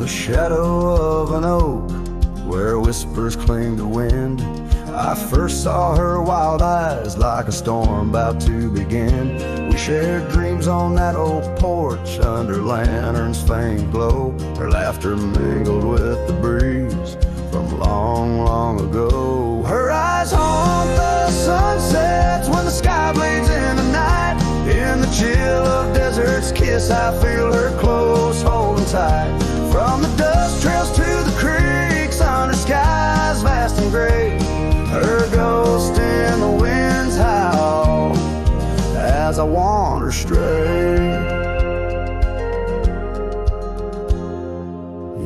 the shadow of an oak where whispers cling to wind, I first saw her wild eyes like a storm about to begin. We shared dreams on that old porch under lanterns' faint glow. Her laughter mingled with the breeze from long, long ago. Her eyes haunt the sunsets when the sky bleeds in the night. In the chill of desert's kiss, I feel her close, holding tight. From the dust trails to the creeks, under skies vast and gray, her ghost in the wind's howl as I wander stray.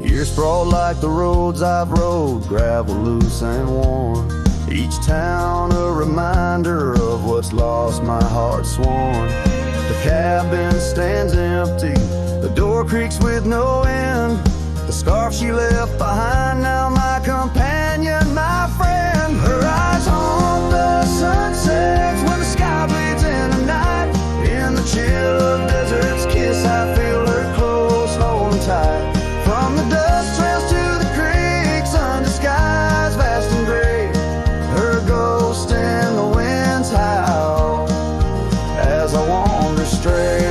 Years sprawl like the roads I've rode, gravel loose and worn. Each town a reminder of what's lost, my heart sworn. The cabin stands empty, the door creaks with no end. The scarf she left behind, now my companion, my friend. Her eyes haunt the sunsets when the sky bleeds in the night. In the chill of desert's kiss, I feel her close, holding tight. From the dust trails to the creeks, under skies vast and gray, her ghost in the wind's howl as I wander stray.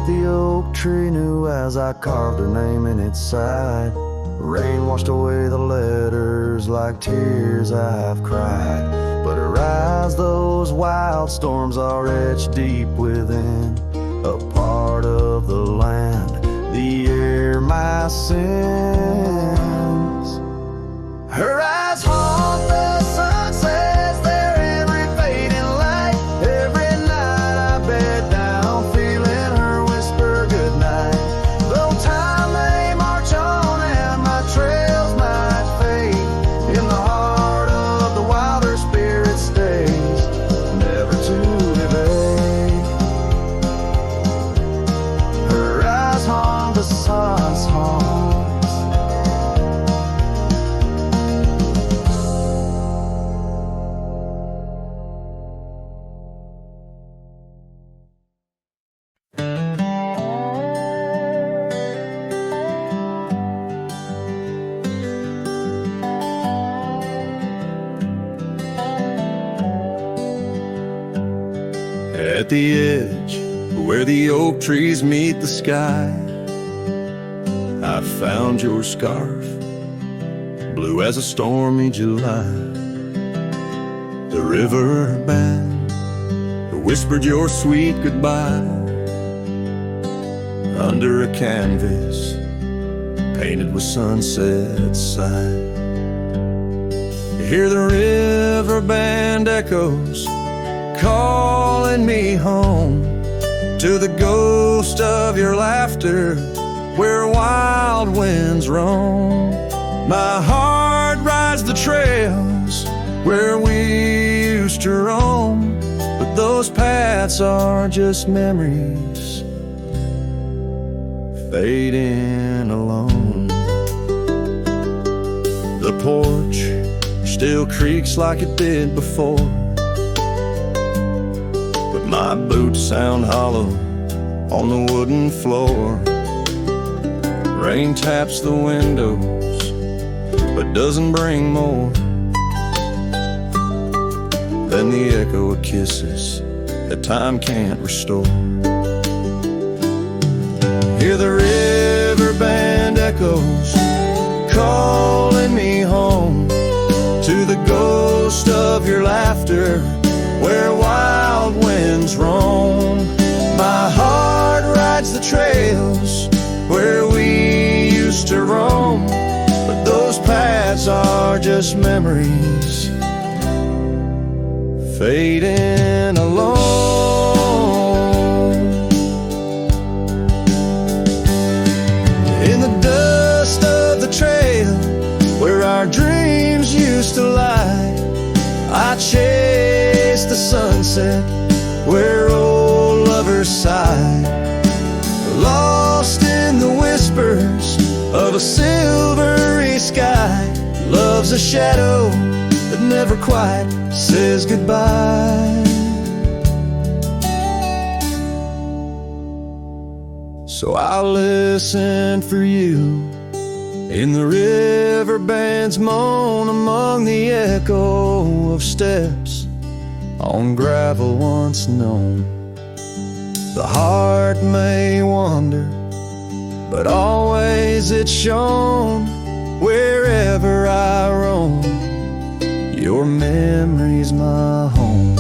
The oak tree knew as I carved her name in its side. Rain washed away the letters like tears I've cried. But her eyes, those wild storms are etched deep within. A part of the land, the air, my sins. Her eyes haunt the sunsets, their every fading light. Every night I bed down, feeling her whisper goodnight. Though time may march on and my trails might fade, in the heart of the wild her spirit stays, never to evade. Her eyes haunt the sun's haunts. At the edge where the oak trees meet the sky, I found your scarf, blue as a stormy July. The riverbend whispered your sweet goodbye under a canvas painted with sunset sight. You hear the riverbend echoes calling me home to the ghost of your laughter where wild winds roam. My heart rides the trails where we used to roam, but those paths are just memories fading alone. The porch still creaks like it did before, my boots sound hollow on the wooden floor. Rain taps the windows, but doesn't bring more than the echo of kisses that time can't restore. Hear the riverbend echoes calling me home to the ghost of your laughter where wild winds roam. My heart rides the trails where we used to roam, but those paths are just memories fading alone. In the dust of the trail where our dreams used to lie, I chase the sunset where old lovers sigh. a silvery sky. Love's a shadow that never quite says goodbye. So I'll listen for you in the riverbend's moan, among the echo of steps on gravel once known. The heart may wander, but always it's shown. Wherever I roam, your memory's my home.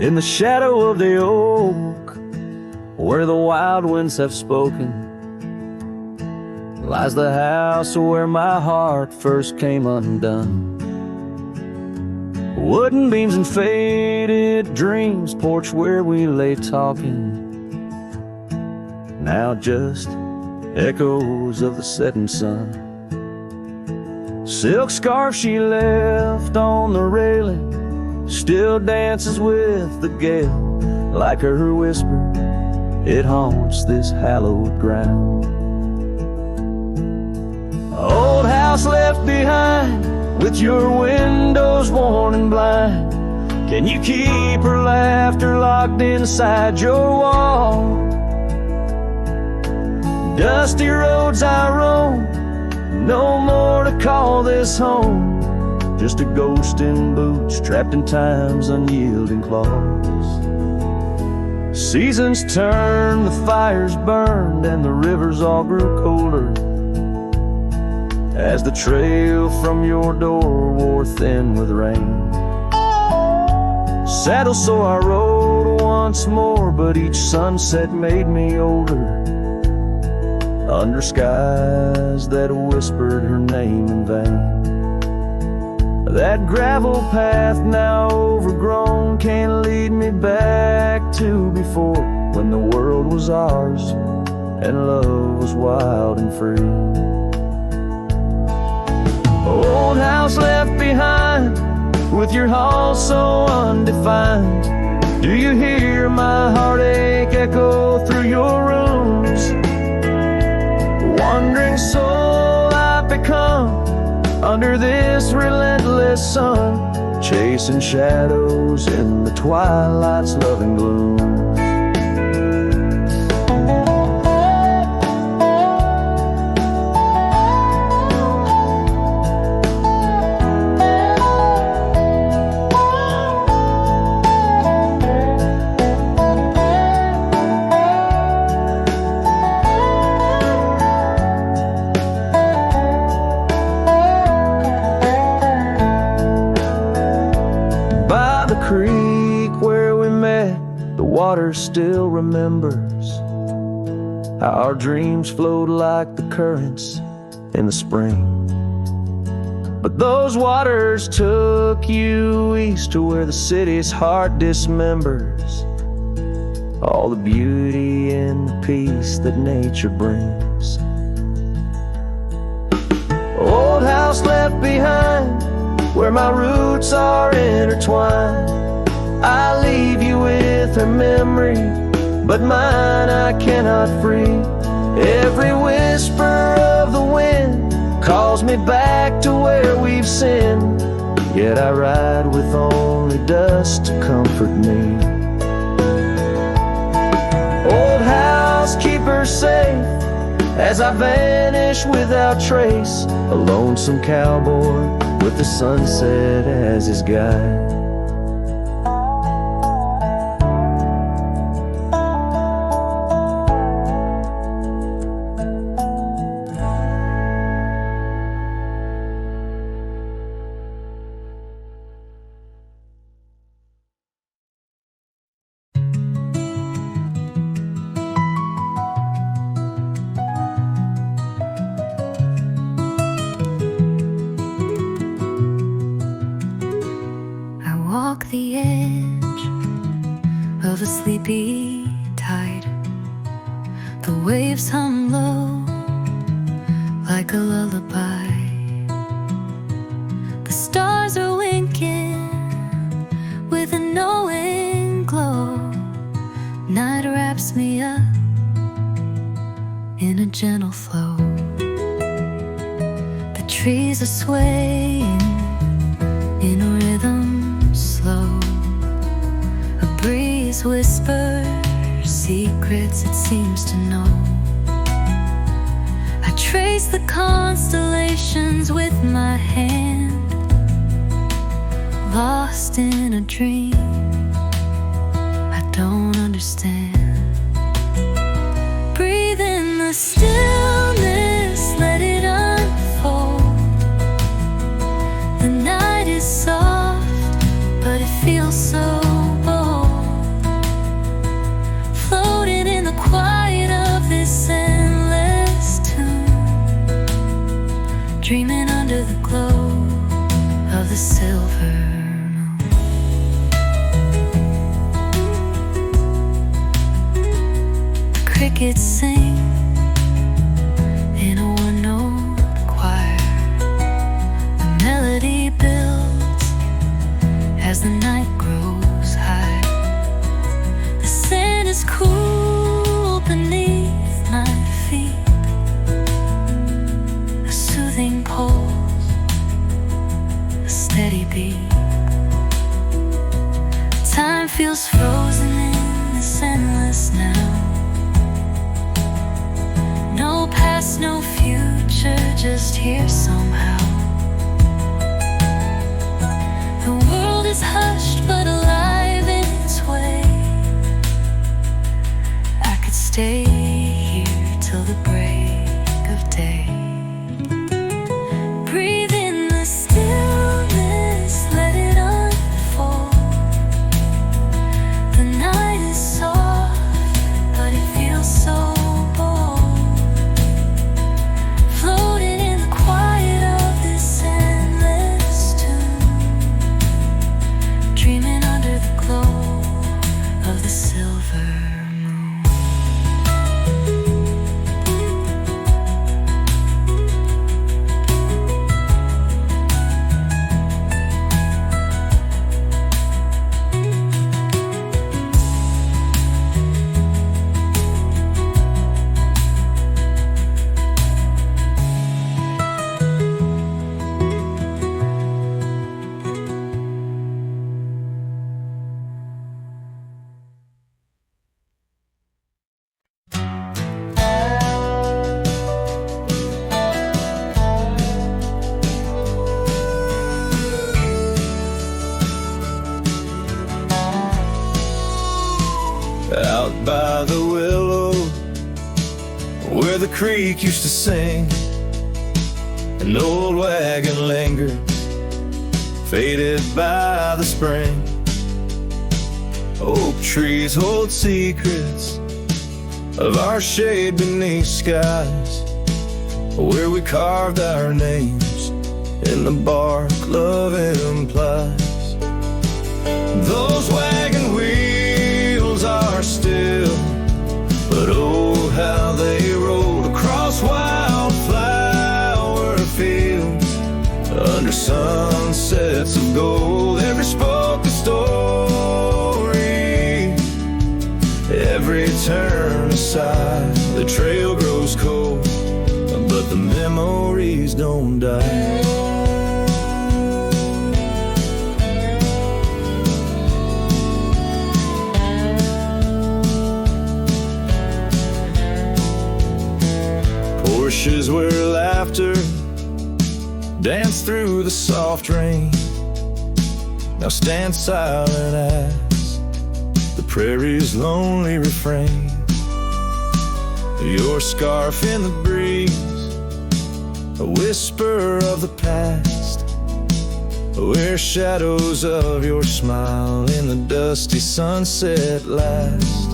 In the shadow of the oak, where the wild winds have spoken, lies the house where my heart first came undone. Wooden beams and faded dreams, porch where we lay talking, now just echoes of the setting sun. Silk scarf she left on the railing still dances with the gale. Like her whisper, it haunts this hallowed ground. Old house left behind, with your windows worn and blind. Can you keep her laughter locked inside your wall? Dusty roads I roam, no more to call this home. Just a ghost in boots, trapped in time's unyielding claws. Seasons turned, the fires burned, and the rivers all grew colder, as the trail from your door wore thin with rain. Saddle so I rode once more, but each sunset made me older, under skies that whispered her name in vain. That gravel path now overgrown can't lead me back to before, when the world was ours and love was wild and free. Old house left behind, with your hall so undefined. Do you hear my heartache echo through your rooms? Wandering soul I've become under this relentless sun, chasing shadows in the twilight's loving gloom. Water still remembers how our dreams flowed like the currents in the spring. But those waters took you east to where the city's heart dismembers all the beauty and the peace that nature brings. Old house left behind, where my roots are intertwined. I leave you with her memory, but mine I cannot free. Every whisper of the wind calls me back to where we've sinned, yet I ride with only dust to comfort me. Old house, keep her safe as I vanish without trace, a lonesome cowboy with the sunset as his guide. walk the edge of a sleepy tide. The waves hum low like a lullaby. The stars are winking with a knowing glow. Night wraps me up in a gentle flow. The trees are swaying in a rhythm slow. A breeze whispers secrets it seems to know. I trace the constellations with my hand, lost in a dream I don't understand. Breathe in the stillness, let it unfold. The night is soft, but it feels so bold. Floating in the quiet of this endless tune, dreaming under the glow of the silver moon. The crickets sing in a one-note choir. The melody builds as the night grows high. The sand is cool beneath my feet. A soothing pulse, a steady beat. Time feels frozen in this endless now. No past, no future, just here somehow. The world is hushed but alive in its way. I could stay here till the break of day. Breathe in the stillness, let it unfold. The night is soft, but it feels so bold. Floating in the quiet of this endless tune, dreaming under the glow of the silver moon. Out by the willow, where the creek used to sing, an old wagon lingered, faded by the spring. Oak trees hold secrets of our shade beneath skies, where we carved our names in the bark love implies. Those wagon wheels are still, but oh how they rolled across wildflower fields, under sunsets of gold. Every spoke a story, every turn aside. The trail grows cold, but the memories don't die. Porches where laughter danced through the soft rain now stand silent as the prairie's lonely refrain. Your scarf in the breeze, a whisper of the past, where shadows of your smile in the dusty sunset last.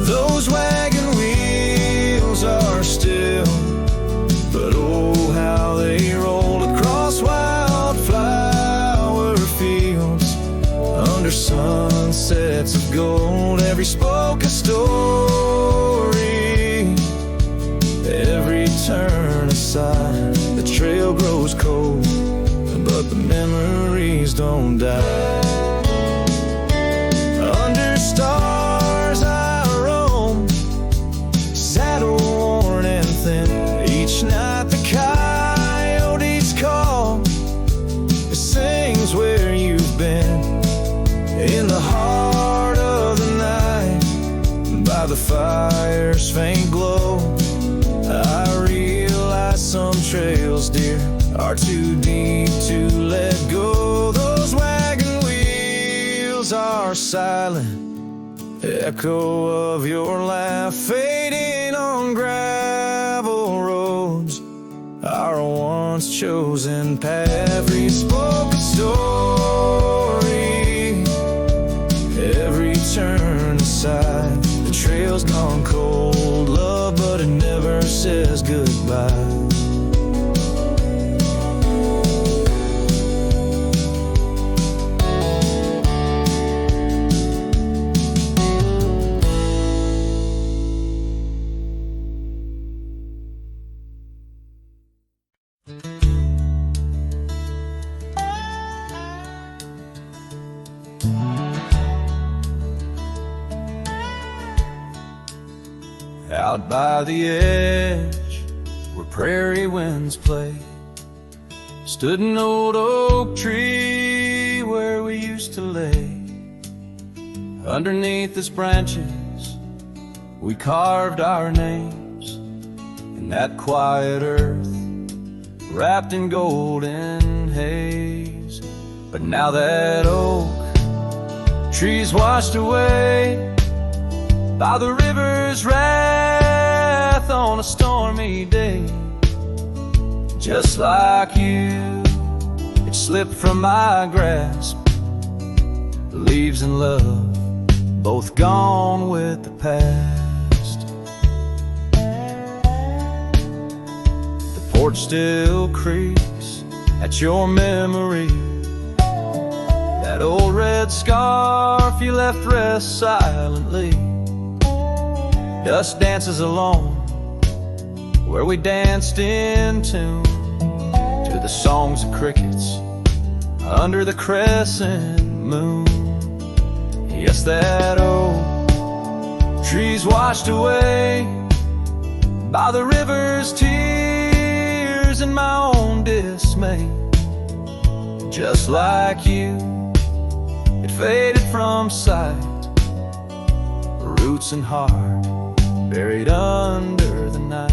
Those wagon wheels are still, but oh how they rolled across wildflower fields, Under sunsets of gold, every spoken story, every turn aside, the trail grows cold, but the memories don't die. Under stars I roam, saddle worn and thin. Each night the coyotes call, it sings where you've been. In the heart of the night, by the fire's faint glow, I realize some trails, dear, are too deep to let go. Those wagon wheels are silent, echo of your laugh fading on gravel roads, our once chosen path. Every spoken story, every turn aside, the trail's gone cold, love, but it never says goodbye. Out by the edge, where prairie winds play, stood an old oak tree where we used to lay. Underneath its branches, we carved our names in that quiet earth, wrapped in golden haze. But now that oak tree's washed away by the river's wrath on a stormy day. Just like you, it slipped from my grasp. The leaves and love, both gone with the past. The porch still creaks at your memory. That old red scarf you left rests silently. Dust dances alone where we danced in tune to the songs of crickets under the crescent moon. Yes, that old tree's washed away by the river's tears and my own dismay. Just like you, it faded from sight, roots and heart buried under the night.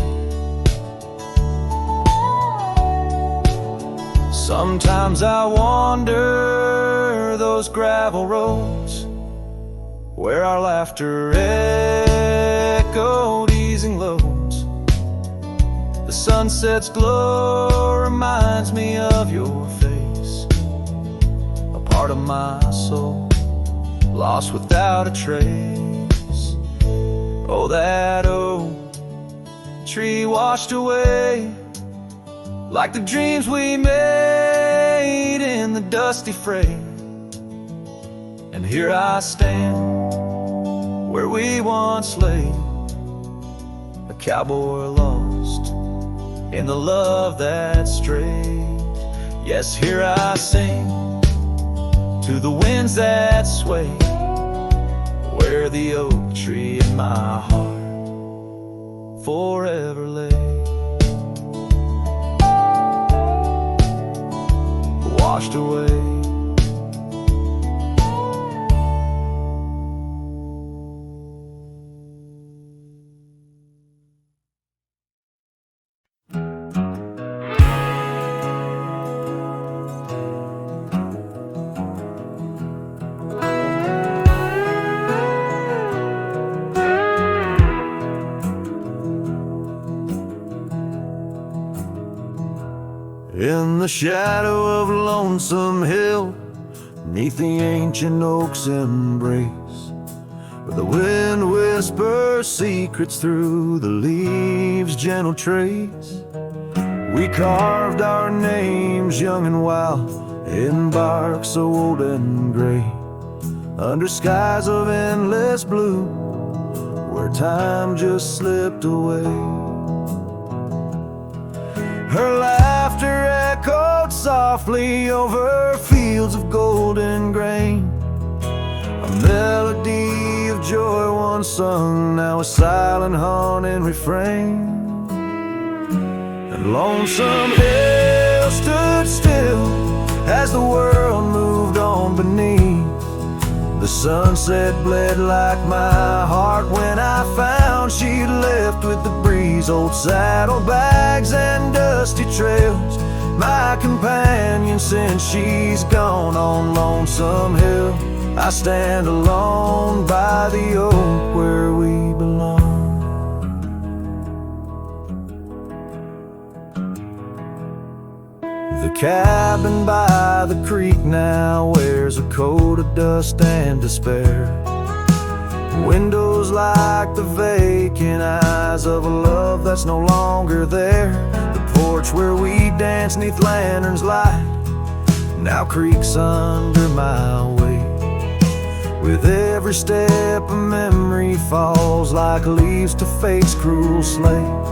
Sometimes I wander those gravel roads where our laughter echoed easing loads. The sunset's glow reminds me of your face, a part of my soul lost without a trace. Oh, that old tree washed away like the dreams we made in the dusty fray. And here I stand where we once lay, a cowboy lost in the love that strayed. Yes, here I sing to the winds that sway, where the oak tree in my heart forever lay. Washed away. In the shadow of Lonesome Hill, 'neath the ancient oak's embrace, where the wind whispers secrets through the leaves' gentle trace, we carved our names young and wild in bark so old and gray. under skies of endless blue, where time just slipped away. Her laughter echoed softly over fields of golden grain, a melody of joy once sung, now a silent haunting refrain. And lonesome hill stood still as the world moved on beneath. The sunset bled like my heart when I found she'd left with the breeze. Old saddlebags and dusty trails, my companion since she's gone. On Lonesome Hill I stand alone by the oak where we belong. The cabin by the creek now wears a coat of dust and despair. Windows like the vacant eyes of a love that's no longer there. The porch where we danced 'neath lanterns light now creaks under my weight. With every step a memory falls like leaves to fate's cruel slate.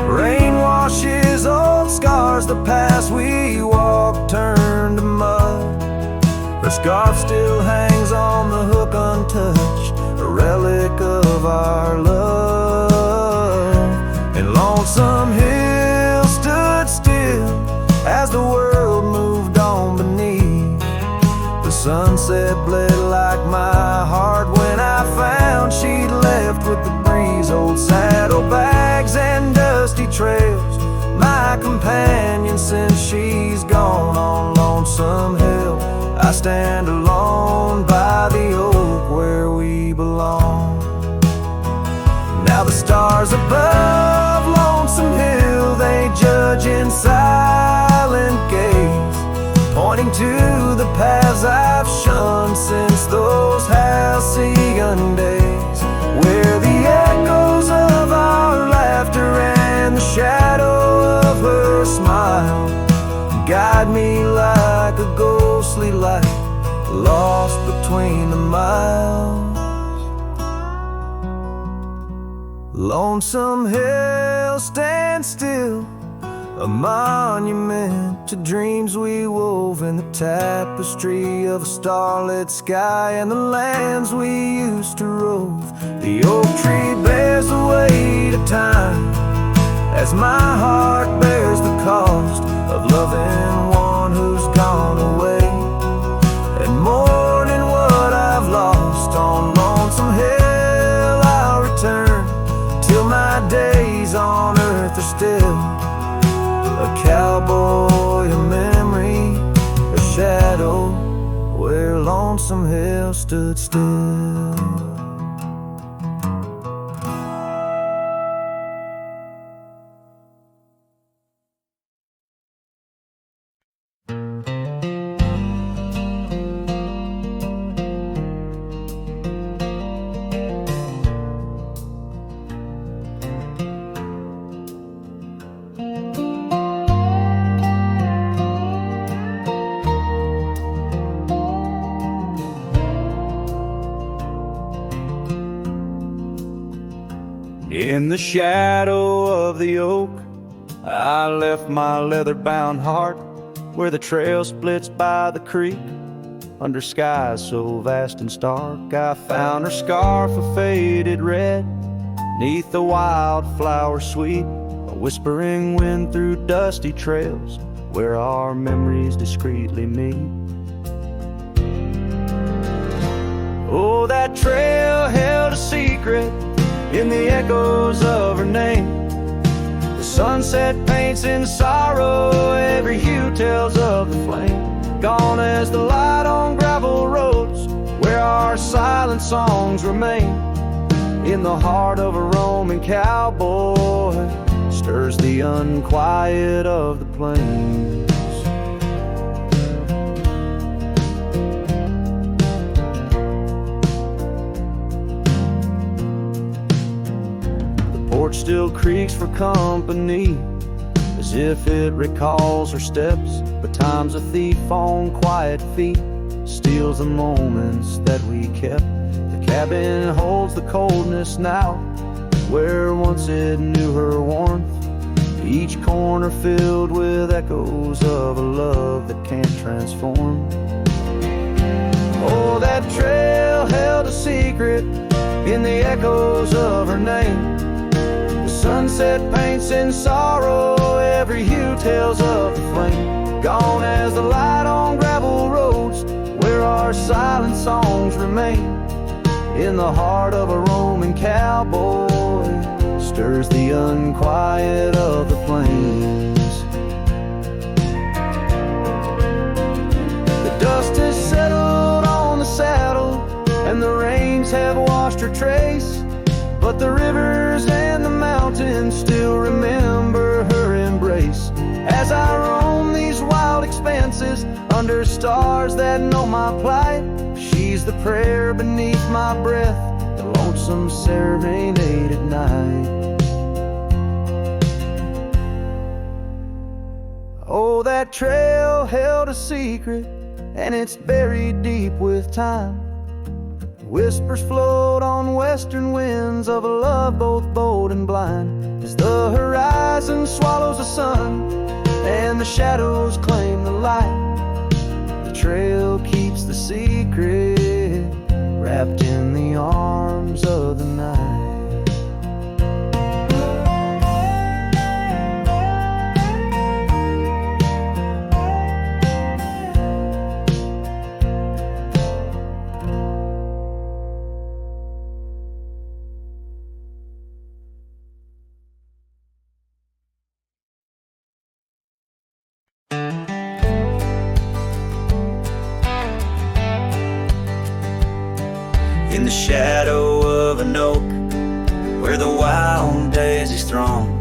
Rain washes old scars, the past we walked turned to mud. Her scarf still hangs on the hook untouched, a relic of our love. And Lonesome Hill stood still as the world moved on beneath. The sunset bled like my heart when I found she'd left with the breeze. Old saddlebags and dusty trails, my companion since she's gone. On Lonesome Hill I stand alone by the oak where we belong. Now the stars above Lonesome Hill, they judge in silent gaze, pointing to the paths I've shunned since those halcyon days, where the echoes of our laughter and the shadow of her smile guide me like a ghostly light lost between the miles. Lonesome Hill stands still, a monument to dreams we wove in the tapestry of a starlit sky and the lands we used to rove. The oak tree bears the weight of time as my heart bears the cost of loving one who's gone away and mourning what I've lost. On Lonesome Hill I'll return till my days on earth are still a cowboy, a memory, a shadow where Lonesome Hill stood still. In the shadow of the oak, I left my leather-bound heart where the trail splits by the creek. Under skies so vast and stark, I found her scarf of faded red, 'neath the wildflower sweet, a whispering wind through dusty trails where our memories discreetly meet. Oh, that trail held a secret in the echoes of her name. The sunset paints in sorrow, every hue tells of the flame. Gone as the light on gravel roads where our silent songs remain. In the heart of a roaming cowboy stirs the unquiet of the plains. Porch still creaks for company, as if it recalls her steps, but time's a thief on quiet feet, steals the moments that we kept. The cabin holds the coldness now, where once it knew her warmth. Each corner filled with echoes of a love that can't transform. Oh, that trail held a secret in the echoes of her name. The sunset paints in sorrow, every hue tells of the flame. Gone as the light on gravel roads, where our silent songs remain. In the heart of a Roman cowboy stirs the unquiet of the plains. The dust has settled on the saddle, and the rains have washed her trace, but the rivers and the mountains still remember her embrace. As I roam these wild expanses under stars that know my plight, she's the prayer beneath my breath, the lonesome serenade at night. Oh, that trail held a secret, and it's buried deep with time. Whispers float on western winds of a love both bold and blind. As the horizon swallows the sun and the shadows claim the light, the trail keeps the secret wrapped in the arms of the night. In the shadow of an oak, where the wild daisies throng,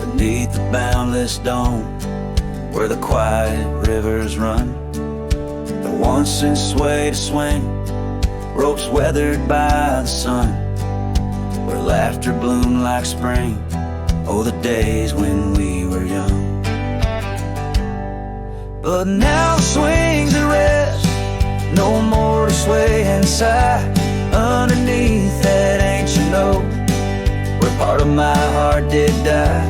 beneath the boundless dome, where the quiet rivers run, the once in sway to swing, ropes weathered by the sun, where laughter bloomed like spring. Oh, the days when we were young. But now the swings at rest, no more to sway and sigh underneath that ancient oak, where part of my heart did die.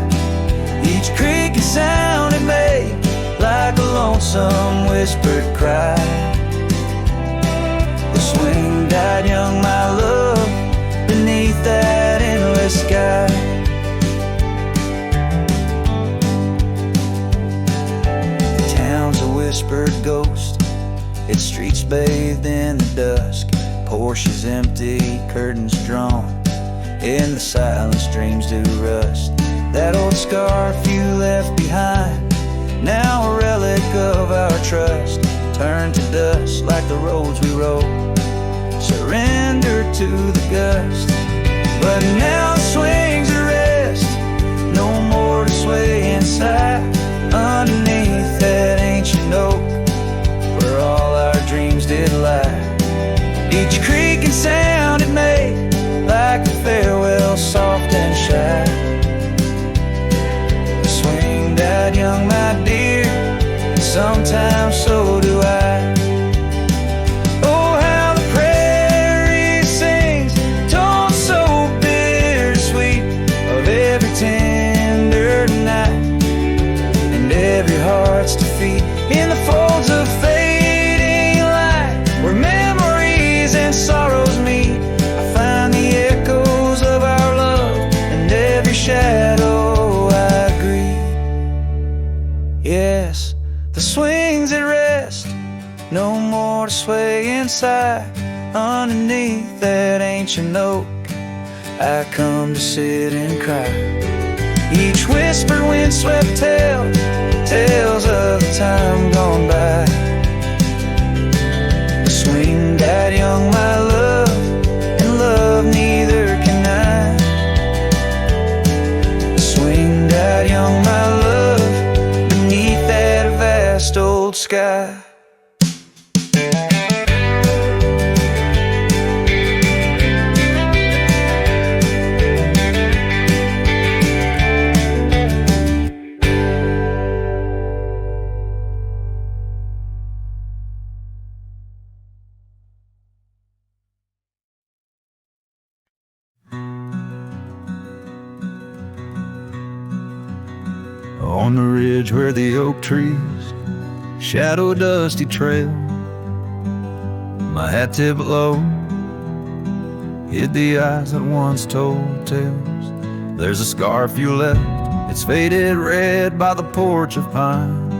Each creak and sound it made like a lonesome whispered cry. The swing died young, my love, beneath that endless sky. The town's a whispered ghost, its streets bathed in the dusk, Porsches empty, curtains drawn, in the silence dreams do rust. That old scarf you left behind, now a relic of our trust, turned to dust like the roads we rode, surrendered to the gust. But now the swings at rest, no more to sway inside underneath that ancient oak, where all our dreams did lie. Each creak and sound it made like a farewell, soft and shy. The swing died young, my dear, and sometimes so do I. Oh, how the prairie sings, told so bittersweet, of every tender night and every heart's defeat. In the folds of fading light, where memories and sorrows meet, I find the echoes of our love, and every shadow I greet. Yes, the swings at rest, no more to sway inside underneath that ancient oak. I come to sit and cry. Each whisper windswept tale, tales of the time gone by. The swing died young, my love, and love neither can I. The swing died young, my love, beneath that vast old sky. On the ridge where the oak trees shadow a dusty trail, my hat tipped low hid the eyes that once told tales. There's a scarf you left, it's faded red by the porch of pine.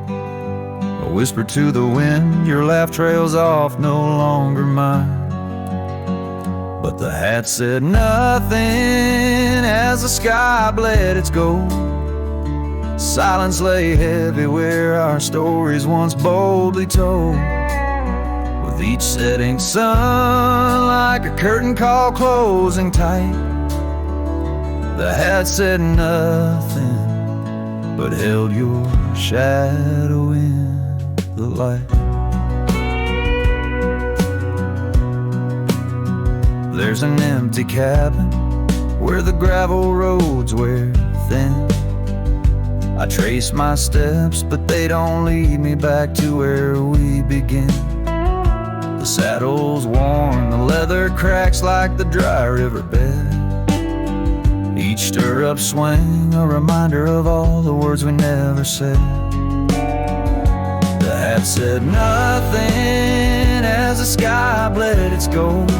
I whisper to the wind, your laugh trails off, no longer mine. But the hat said nothing as the sky bled its gold. Silence lay heavy where our stories once boldly told. With each setting sun like a curtain call closing tight, the hat said nothing but held your shadow in the light. There's an empty cabin where the gravel roads wear thin. I trace my steps, but they don't lead me back to where we begin. The saddle's worn, the leather cracks like the dry riverbed. Each stirrup swing, a reminder of all the words we never said. The hat said nothing as the sky bled its gold.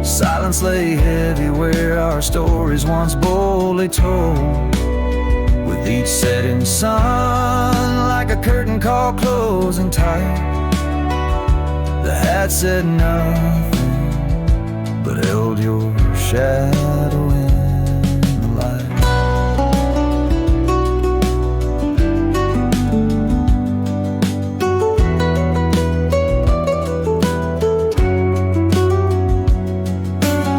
Silence lay heavy where our stories once boldly told. With each setting sun like a curtain call closing tight, the hat said nothing but held your shadow in the light.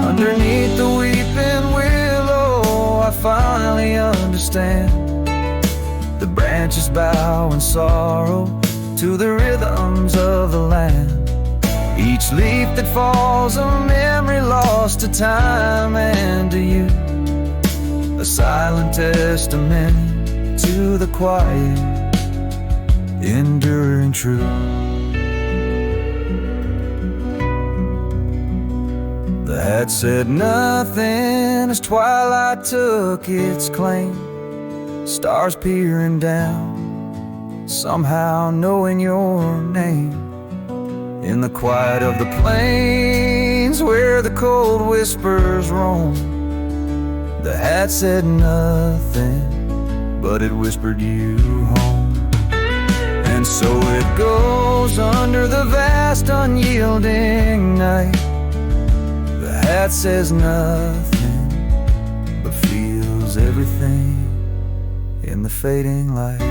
Underneath the weeping willow, I finally understand. The branches bow in sorrow to the rhythms of the land. Each leaf that falls, a memory lost to time and to you, a silent testament to the quiet, enduring truth. The hat said nothing as twilight took its claim. Stars peering down, somehow knowing your name. In the quiet of the plains where the cold whispers roam, the hat said nothing, but it whispered you home. And so it goes under the vast unyielding night. The hat says nothing, but feels everything in the fading light.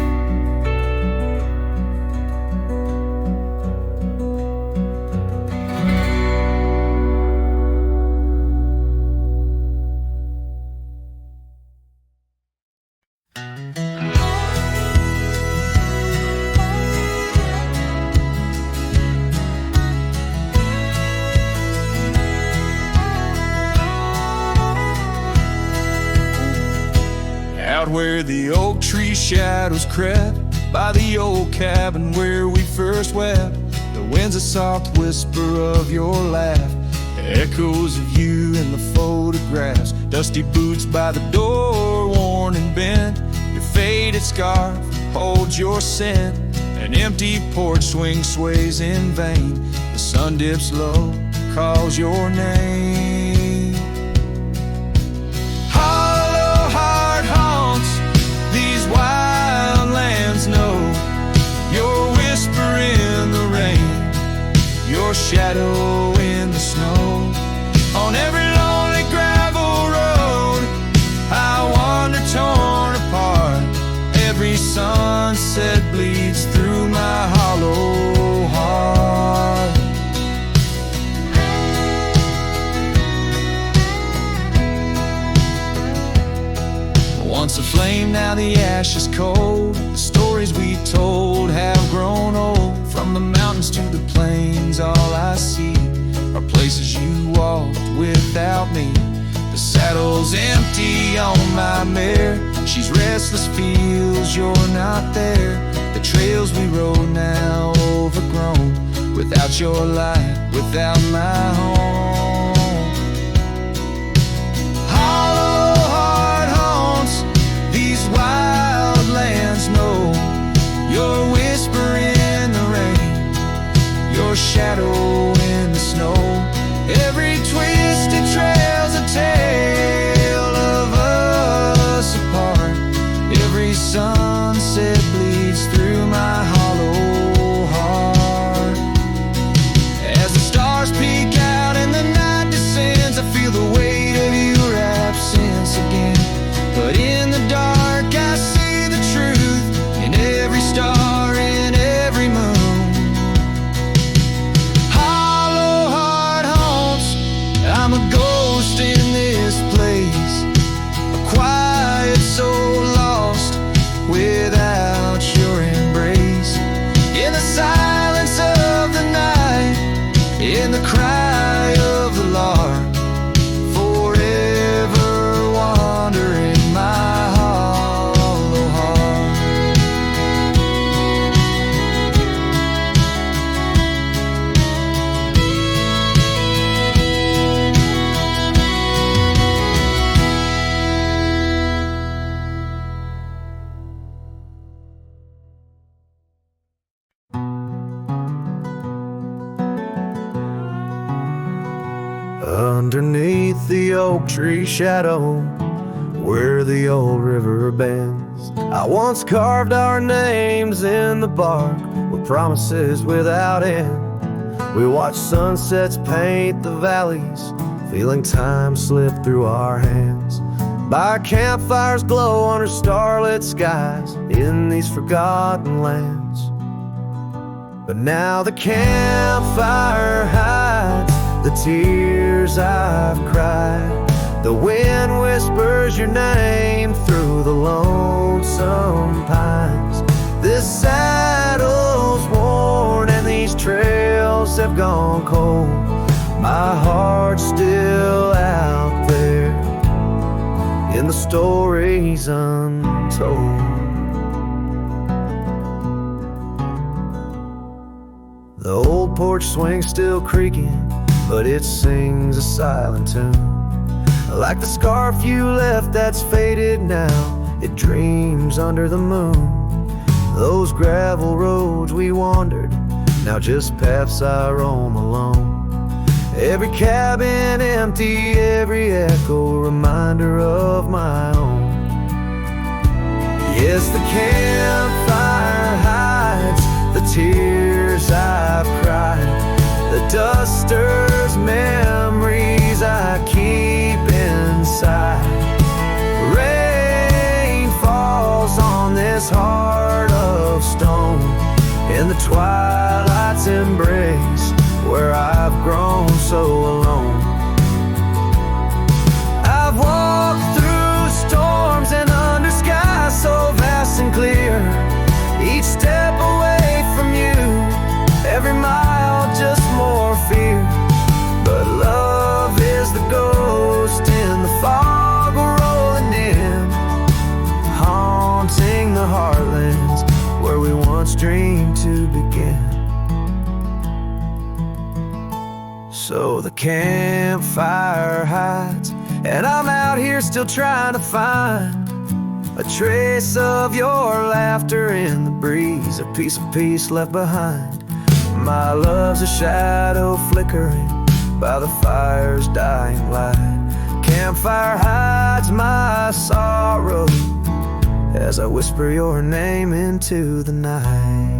Out where the oak tree shadows crept, by the old cabin where we first wept, the wind's a soft whisper of your laugh, echoes of you in the photographs, dusty boots by the door, worn and bent, your faded scarf holds your scent, an empty porch swing sways in vain, the sun dips low, calls your name. Wildlands know your whisper in the rain, your shadow in the snow. On every lonely gravel road I wander torn apart. Every sunset bleeds through my hollow heart. Once a flame, now the ash is cold. The stories we told have grown old. From the mountains to the plains, all I see are places you walked without me. The saddle's empty on my mare, she's restless, feels you're not there. The trails we rode now overgrown, without your light, without my home. Hollow heart haunts these wild Underneath the oak tree shadow, where the old river bends, I once carved our names in the bark with promises without end. We watched sunsets paint the valleys, feeling time slip through our hands. By campfires glow under starlit skies in these forgotten lands. But now the campfire hides the tears I've cried. The wind whispers your name through the lonesome pines. This saddle's worn and these trails have gone cold. My heart's still out there in the stories untold. The old porch swing's still creaking, but it sings a silent tune. Like the scarf you left that's faded now, it dreams under the moon. Those gravel roads we wandered, now just paths I roam alone. Every cabin empty, every echo reminder of my own. Yes, the campfire hides the tears I've cried, the duster's memories I keep inside. Rain falls on this heart of stone in the twilight's embrace, where I've grown so alone. I've walked through storms and under skies so vast and clear. Each step away from you, every mile just more fear. But love is the ghost in the fog rolling in, haunting the heartlands where we once dreamed to begin. So the campfire hides, and I'm out here still trying to find a trace of your laughter in the breeze, a piece of peace left behind. My love's a shadow flickering by the fire's dying light. Campfire hides my sorrow as I whisper your name into the night.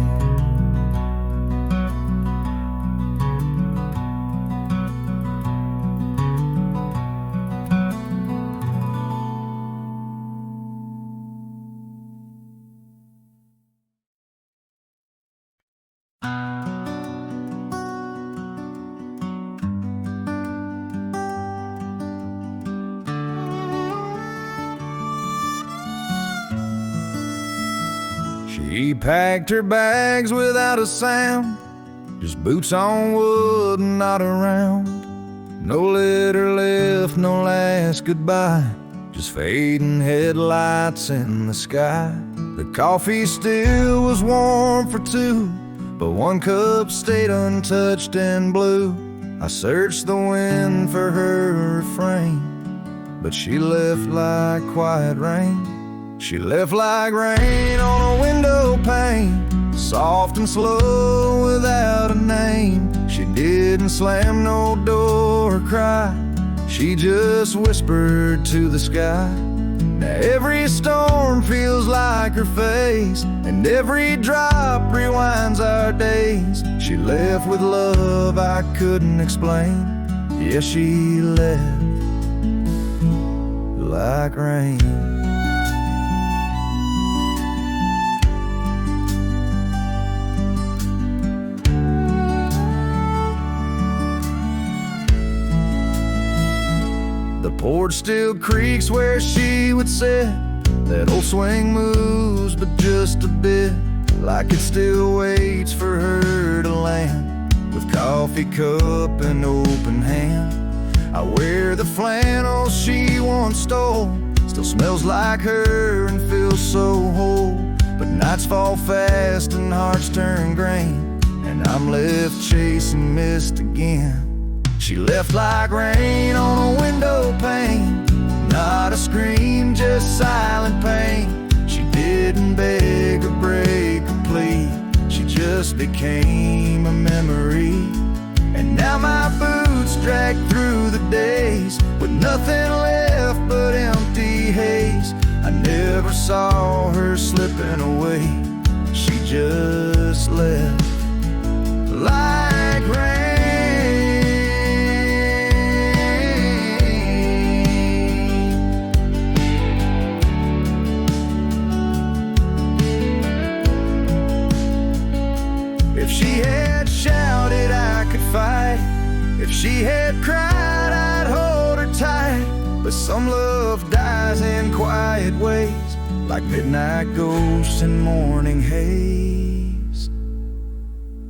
She packed her bags without a sound, just boots on wood and not around. No letter left, no last goodbye, just fading headlights in the sky. The coffee still was warm for two, but one cup stayed untouched and blue. I searched the wind for her refrain, but she left like quiet rain. She left like rain on a window pane, soft and slow without a name. She didn't slam no door or cry, she just whispered to the sky. Now every storm feels like her face, and every drop rewinds our days. She left with love I couldn't explain. Yeah, she left like rain. The porch still creaks where she would sit. That old swing moves, but just a bit, like it still waits for her to land. With coffee cup and open hand, I wear the flannel she once stole. Still smells like her and feels so whole. But nights fall fast and hearts turn grain, and I'm left chasing mist again. She left like rain on a window pane, not a scream, just silent pain. She didn't beg or break or plead, she just became a memory. And now my boots drag through the saw her slipping away, she just left like rain. If she had shouted, I could fight. If she had cried, I'd hold her tight. But some love dies in quiet ways, like midnight ghosts in morning haze.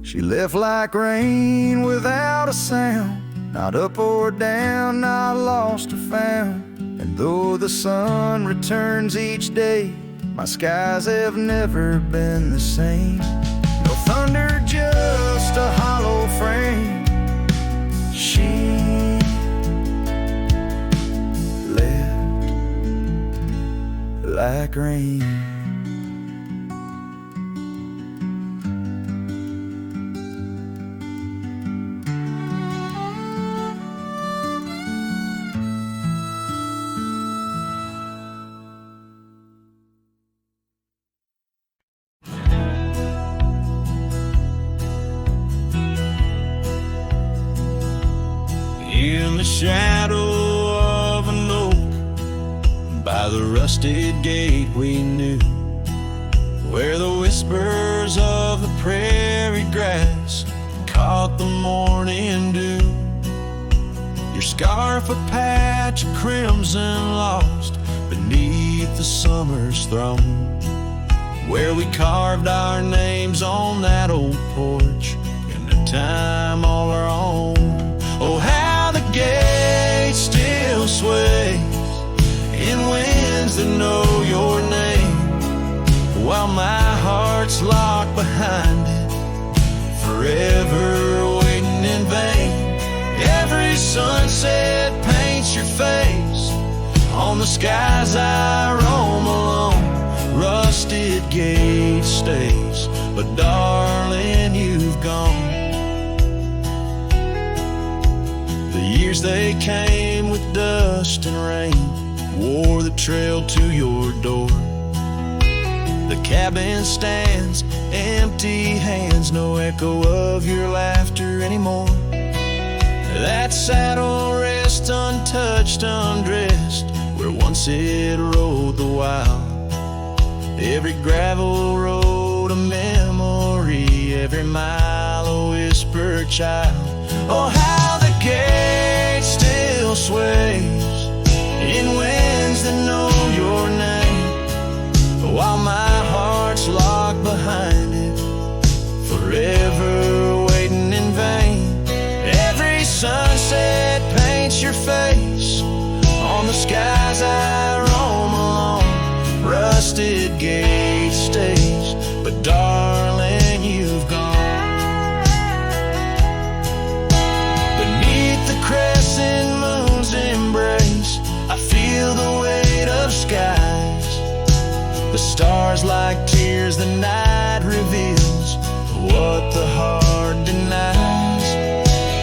She left like rain without a sound, not up or down, not lost or found. And though the sun returns each day, my skies have never been the same. No thunder, just a hollow frame. She left like rain. In the shadow of an oak, by the rusted gate we knew, where the whispers of the prairie grass caught the morning dew. Your scarf a patch of crimson lost beneath the summer's throne, where we carved our names on that old porch in a time all our own. Oh, how the gate still sways in winds that know your name, while my heart's locked behind it, forever waiting in vain. Every sunset paints your face on the skies I roam alone. Rusted gate stays, but darling, you've gone. The years they came with dust and rain wore the trail to your door. The cabin stands, empty hands, no echo of your laughter anymore. That saddle rests untouched, undressed, where once it rode the wild. Every gravel road a memory, every mile a whispered child. Oh, how the gate still sways in winds that know your name, while my heart's locked behind it, forever waiting in vain. Every sunset paints your face on the skies I roam alone. Rusted gate stays, but darling, you've gone. Beneath the crescent moon's embrace, I feel the weight of skies. The stars like tears the night reveals, what the heart denies.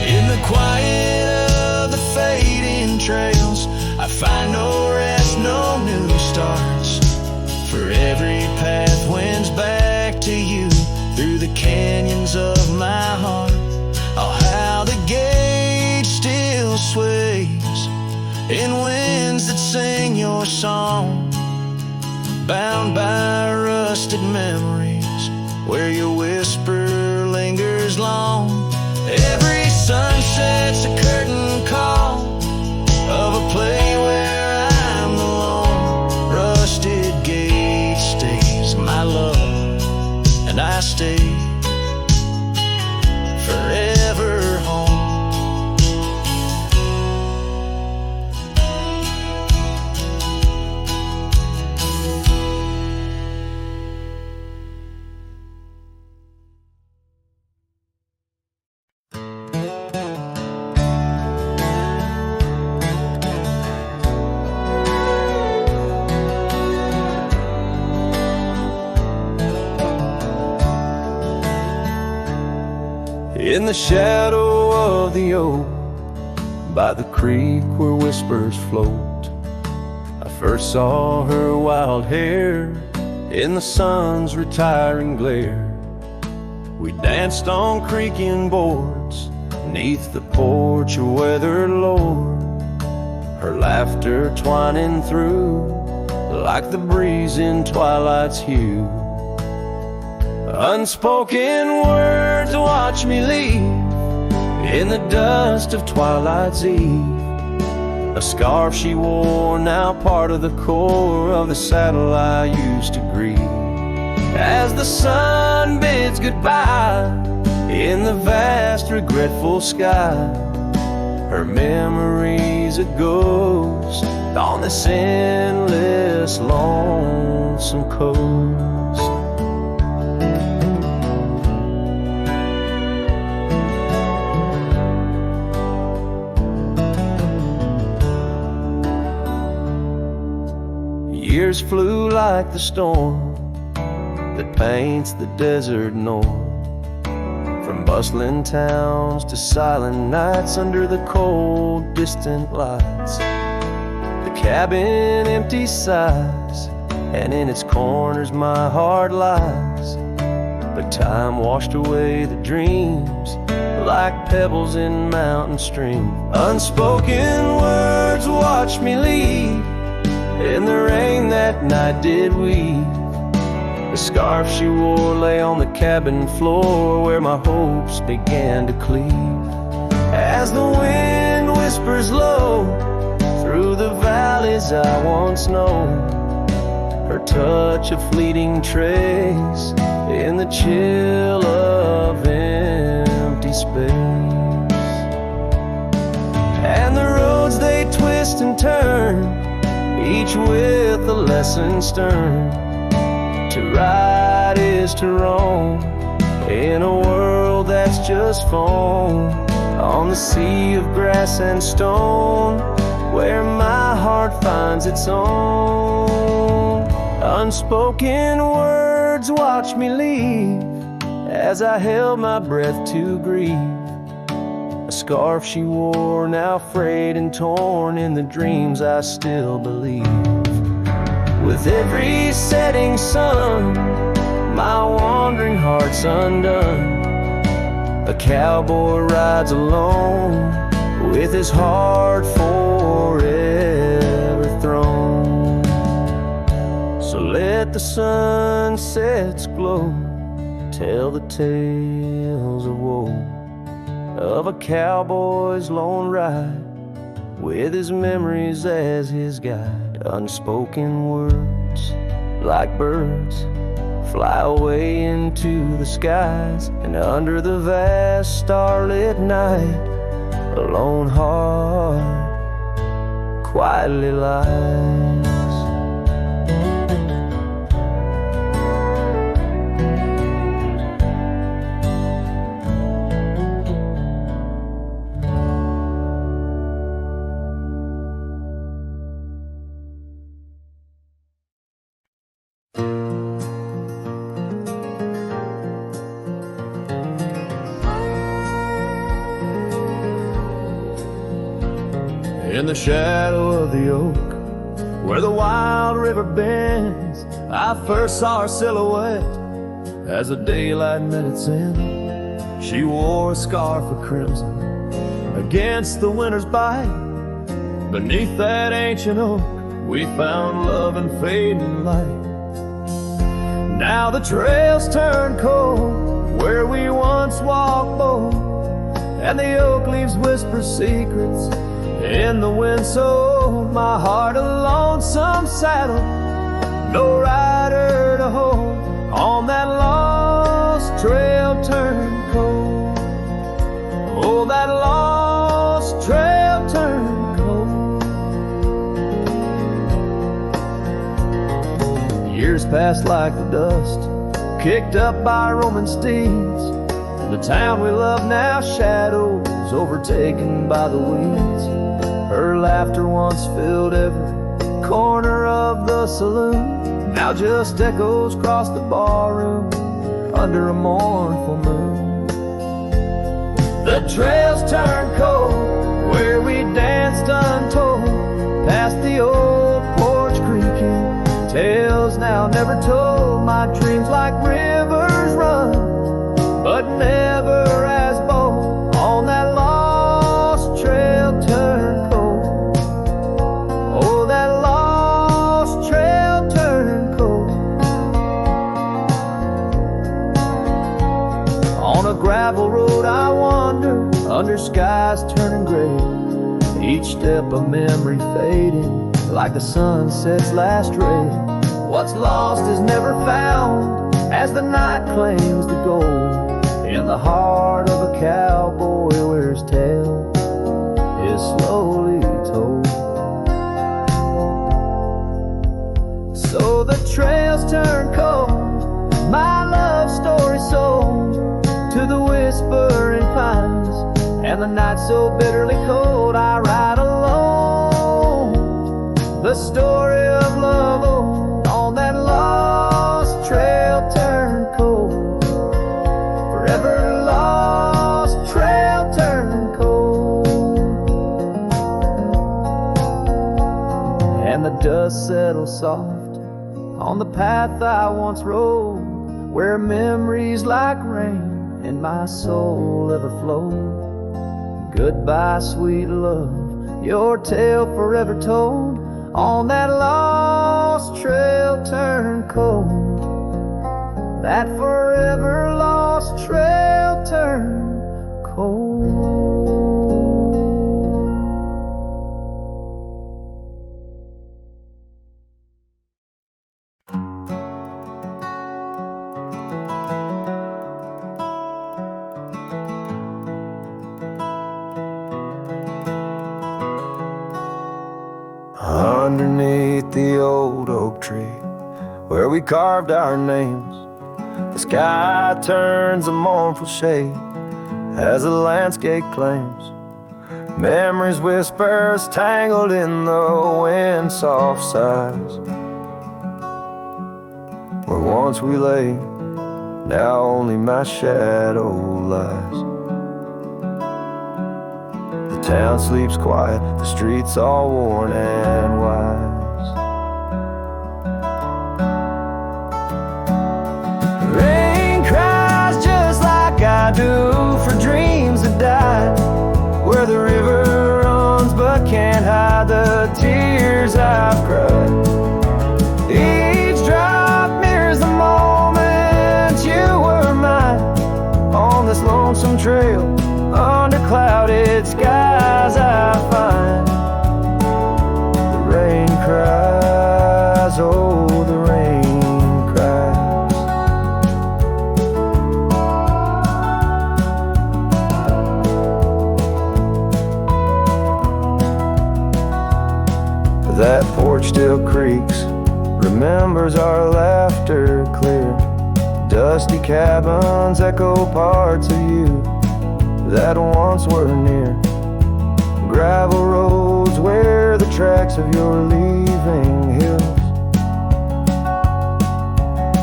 In the quiet of the fading trails, I find no rest, no new starts. For every path wends back to you, through the canyons of my heart. Oh, how the gate still sways in winds that sing your song, bound by rusted memories, where your whisper lingers long. Every sunset's a curtain call of a play where I'm alone. Rusted gate stays, my love, and I stay forever home. In the shadow of the oak, by the creek where whispers float, I First saw her wild hair in the sun's retiring glare. We danced on creaking boards 'neath the porch of weathered lore, her laughter twining through like the breeze in twilight's hue. Unspoken words watch me leave in the dust of twilight's eve. A scarf she wore, now part of the core of the saddle I used to grieve. As the sun bids goodbye in the vast regretful sky, her memory's a ghost on this endless lonesome coast. Years flew like the storm that paints the desert north, from bustling towns to silent nights under the cold, distant lights. The cabin empty sighs, and in its corners my heart lies. But time washed away the dreams like pebbles in mountain stream. Unspoken words watch me leave in the rain that night did weave. The scarf she wore lay on the cabin floor where my hopes began to cleave. As the wind whispers low through the valleys I once known, her touch a fleeting trace in the chill of empty space. And the roads they twist and turn, each with a lesson stern. To right is to wrong in a world that's just foam, on the sea of grass and stone where my heart finds its own. Unspoken words watch me leave as I held my breath to grieve. A scarf she wore, now frayed and torn in the dreams I still believe. With every setting sun, my wandering heart's undone. A cowboy rides alone with his heart forever thrown. So let the sunsets glow, tell the tales of woe, of a cowboy's lone ride with his memories as his guide. Unspoken words like birds fly away into the skies, and under the vast starlit night a lone heart quietly lies. In the shadow of the oak, where the wild river bends, I first saw her silhouette as the daylight met its end. She wore a scarf of crimson against the winter's bite. Beneath that ancient oak, we found love and fading light. Now the trails turn cold where we once walked bold, and the oak leaves whisper secrets in the wind, so my heart a lonesome saddle, no rider to hold. On that lost trail turned cold, oh, that lost trail turned cold. Years passed like the dust kicked up by Roman steeds. The town we love now shadows overtaken by the weeds. Her laughter once filled every corner of the saloon, now just echoes across the barroom under a mournful moon. The trails turn cold where we danced untold, past the old porch tale never told. My dreams like rivers run, but never as bold. On that lost trail turned cold. Oh, that lost trail turned cold. On a gravel road I wander, under skies turning gray. Each step a memory fading, like the sunset's last ray. What's lost is never found, as the night claims the gold. In the heart of a cowboy where his tale is slowly told. So the trails turn cold, my love story sold to the whispering pines. And the night so bitterly cold, I ride alone. The story of love old, on that lost trail turned cold. Forever lost trail turned cold. And the dust settles soft on the path I once rode, where memories like rain in my soul ever flow. Goodbye, sweet love, your tale forever told. On that lost trail turned cold. That forever lost trail turned cold. Underneath the old oak tree where we carved our names, the sky turns a mournful shade as the landscape claims. Memories whispers tangled in the wind, soft sighs. Where once we lay, now only my shadow lies. The town sleeps quiet, the streets all worn and wise. Rain cries just like I do for dreams that died, where the river runs but can't hide the tears I've cried. Each drop mirrors the moment you were mine, on this lonesome trail under clouded skies I find. The rain cries, oh the rain cries. That porch still creaks, remembers our laughter clear. Dusty cabins echo parts of you that once were near. Gravel roads where the tracks of your leaving hills.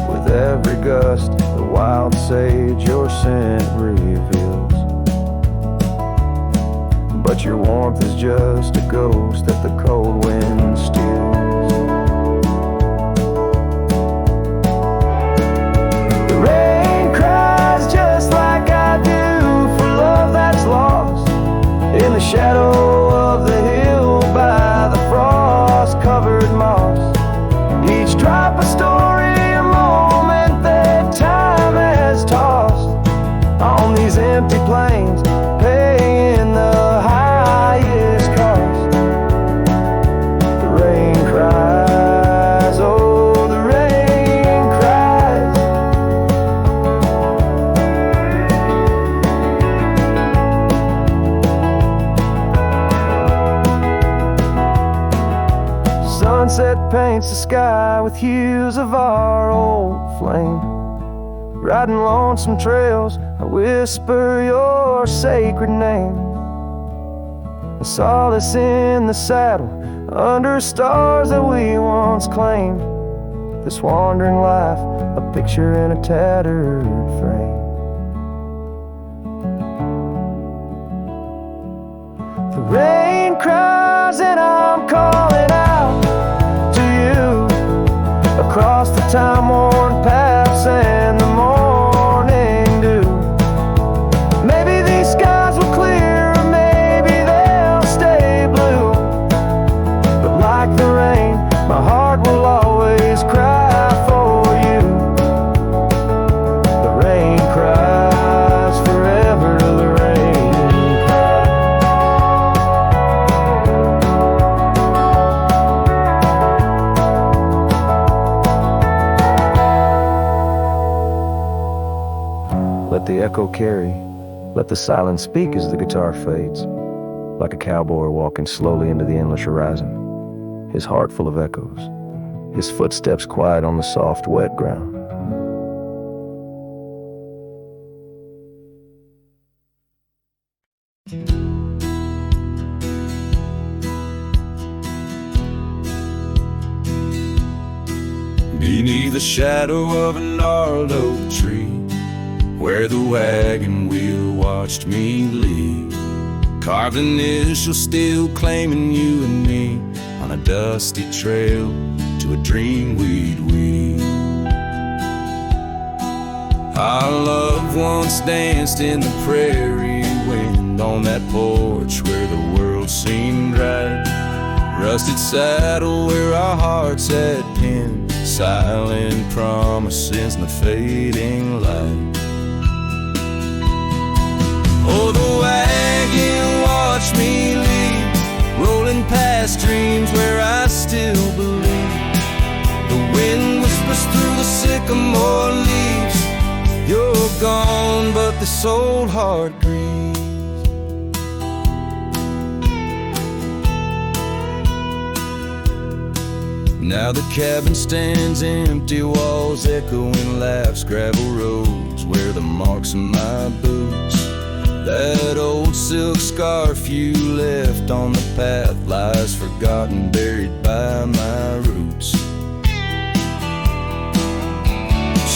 With every gust, the wild sage your scent reveals. But your warmth is just a ghost that the cold wind steals. The rain cries just like I do for love that's lost in the shadow of the hill by the frost-covered moss. Each drop a story, a moment that time has tossed on these empty plains, paying the highest cost. The rain cries, oh the rain cries. Sunset paints the sky with hues of our old flame. Riding lonesome trails, I whisper your sacred name. A solace in the saddle, under stars that we once claimed. This wandering life, a picture in a tattered frame. The rain cries and I'm calling out to you across the time-worn paths and the morning dew. Maybe these skies will clear, or maybe they'll stay blue. But like the rain, my heart will always cry for you. The rain cries forever, the rain cries. Let the echo carry, let the silence speak as the guitar fades, like a cowboy walking slowly into the endless horizon, his heart full of echoes, his footsteps quiet on the soft, wet ground. Beneath the shadow of a gnarled oak tree, where the wagon wheel watched me leave, carved initials still claiming you and me, on a dusty trail to a dream we'd weave. Our loved ones danced in the prairie wind, on that porch where the world seemed right. Rusted saddle where our hearts had pinned, silent promises in the fading light. Oh, the wagon watched me leave, rolling past dreams where I still believe. The wind whispers through the sycamore leaves, you're gone, but this old heart grieves. Now the cabin stands empty, walls echoing laughs, gravel roads where the marks of my boots. That old silk scarf you left on the path lies forgotten, buried by my roots.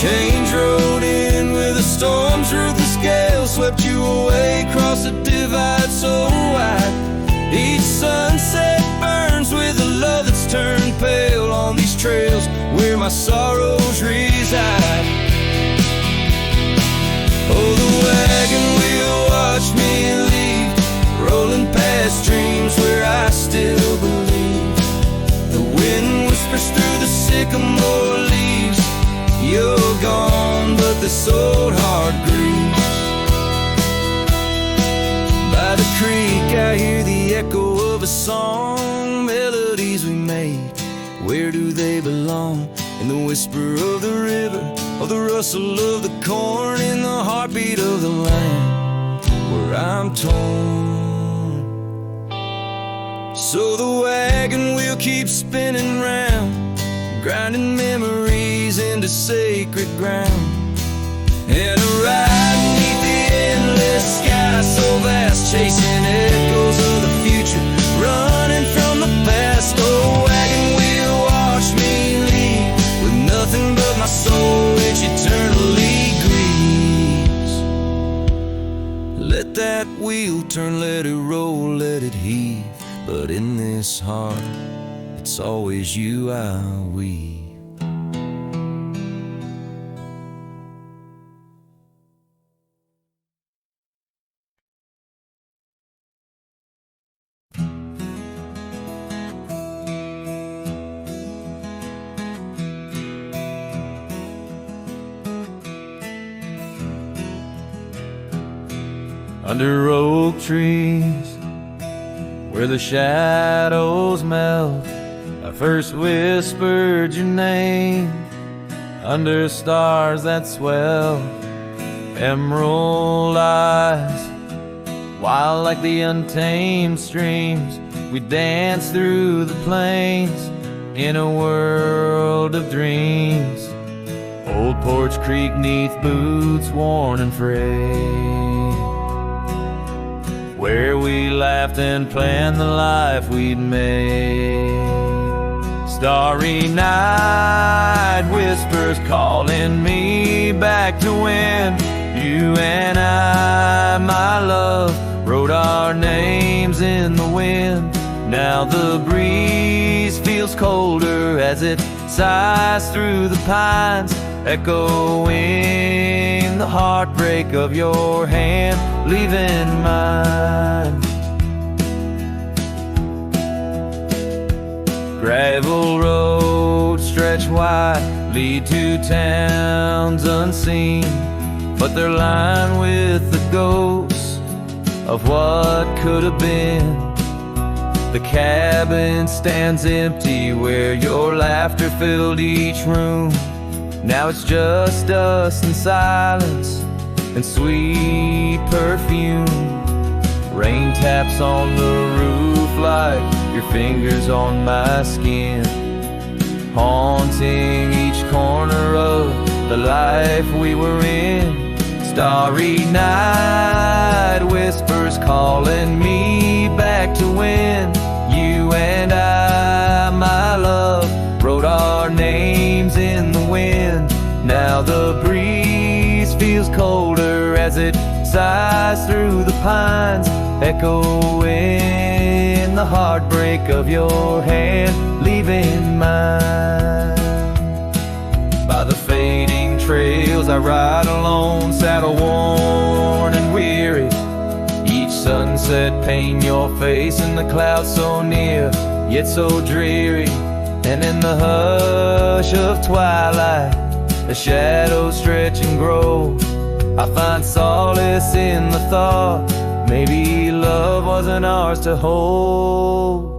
Change rode in with the storm's ruthless gale, swept you away across a divide so wide. Each sunset burns with a love that's turned pale on these trails where my sorrows reside. Oh, the wagon wheel watched me leave, rolling past dreams where I still believe. The wind whispers through the sycamore leaves, you're gone, but this old heart grieves. By the creek I hear the echo of a song, melodies we made, where do they belong? In the whisper of the river, of the rustle of the corn, in the heartbeat of the land where I'm torn. So the wagon wheel keeps spinning round, grinding memories into sacred ground. And a ride beneath the endless sky so vast, chasing echoes of the future, running from the past. Oh, wagon wheel watch me leave, with nothing but my soul which eternally grieves. Let that wheel turn, let it roll, let it heave, but in this heart it's always you I weave. Under oak trees, where the shadows melt, I first whispered your name. Under stars that swell, emerald eyes, wild like the untamed streams, we dance through the plains in a world of dreams. Old Porch Creek neath boots worn and frayed, where we laughed and planned the life we'd made. Starry night whispers calling me back to when you and I, my love, wrote our names in the wind. Now the breeze feels colder as it sighs through the pines, echoing the heartbreak of your hand, leaving mine. Gravel roads stretch wide, lead to towns unseen, but they're lined with the ghosts of what could have been. The cabin stands empty where your laughter filled each room. Now it's just us and silence and sweet perfume. Rain taps on the roof like your fingers on my skin, haunting each corner of the life we were in. Starry night whispers calling me back to when you and I, my love, wrote our names in the wind. Now the breeze feels colder as it sighs through the pines, echoing the heartbreak of your hand, leaving mine. By the fading trails I ride alone, saddle worn and weary. Each sunset paint your face in the clouds so near, yet so dreary. And in the hush of twilight, the shadows stretch and grow. I find solace in the thought maybe love wasn't ours to hold.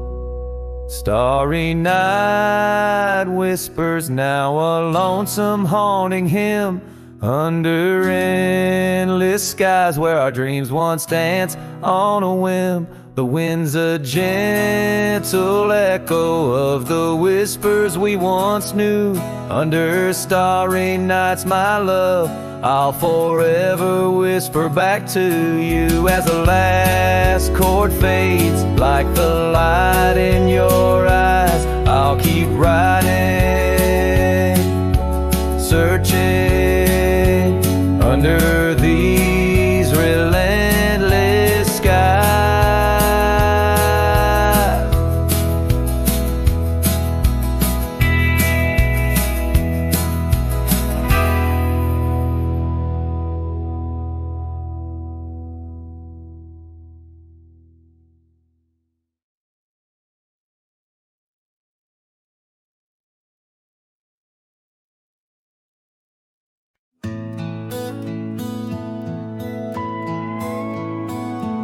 Starry night whispers now a lonesome haunting hymn under endless skies where our dreams once danced on a whim. The wind's a gentle echo of the whispers we once knew. Under starry nights, my love, I'll forever whisper back to you as the last chord fades like the light in your eyes. I'll keep riding, searching under these relentless skies.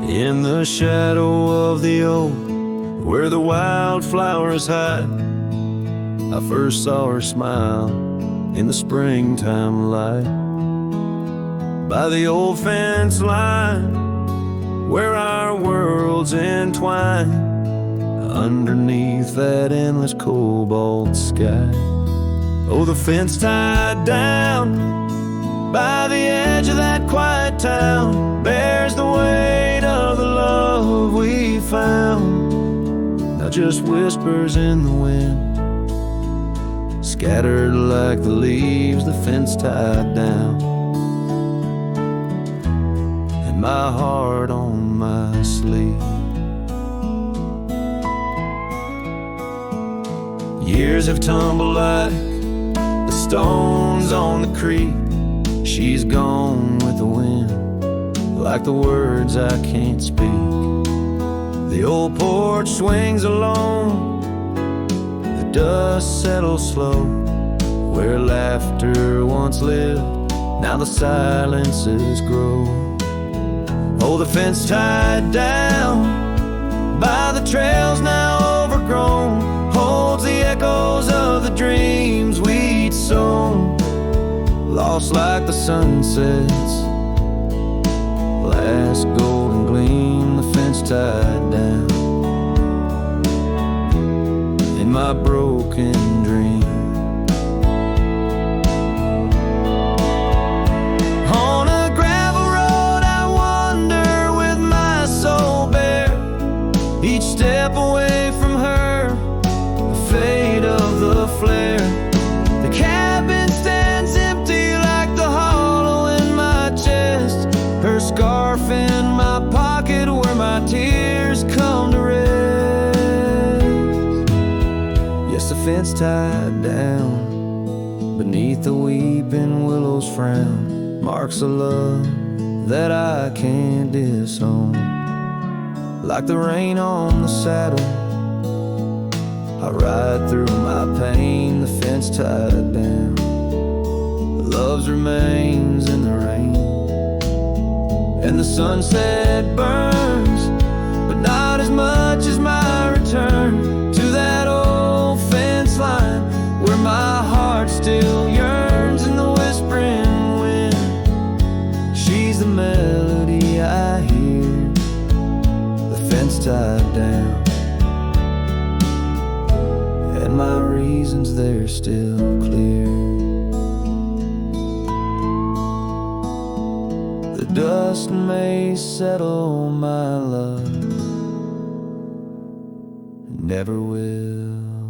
In the shadow of the oak, where the wildflowers hide, I first saw her smile in the springtime light. By the old fence line, where our worlds entwine, underneath that endless cobalt sky. Oh, the fence tied down by the edge of that quiet town bears the weight of the love we found. Now just whispers in the wind, scattered like the leaves the fence tied down, and my heart on my sleeve. Years have tumbled like the stones on the creek. She's gone with the wind, like the words I can't speak. The old porch swings alone, the dust settles slow. Where laughter once lived, now the silences grow. Oh, the fence tied down by the trails now overgrown holds the echoes of the dreams we'd sown. Lost like the sunset's last golden gleam, the fence tied down in my broken dream. On a gravel road I wander with my soul bare, each step away from her, the fade of the flare. The cabin stands empty like the hollow in my chest, her scarf in my pocket where my tears come to rest. Yes, the fence tied down. Beneath the weeping willow's frown, marks of love that I can't disown. Like the rain on the saddle, I ride through my pain, the fence tied down. Love's remains in the rain, and the sunset burns, but not as much as my return to that old fence line where my heart still yearns in the whispering wind. She's the melody I hear, the fence tied down, and my reasons they're still clear. The dust may settle, my love, never will.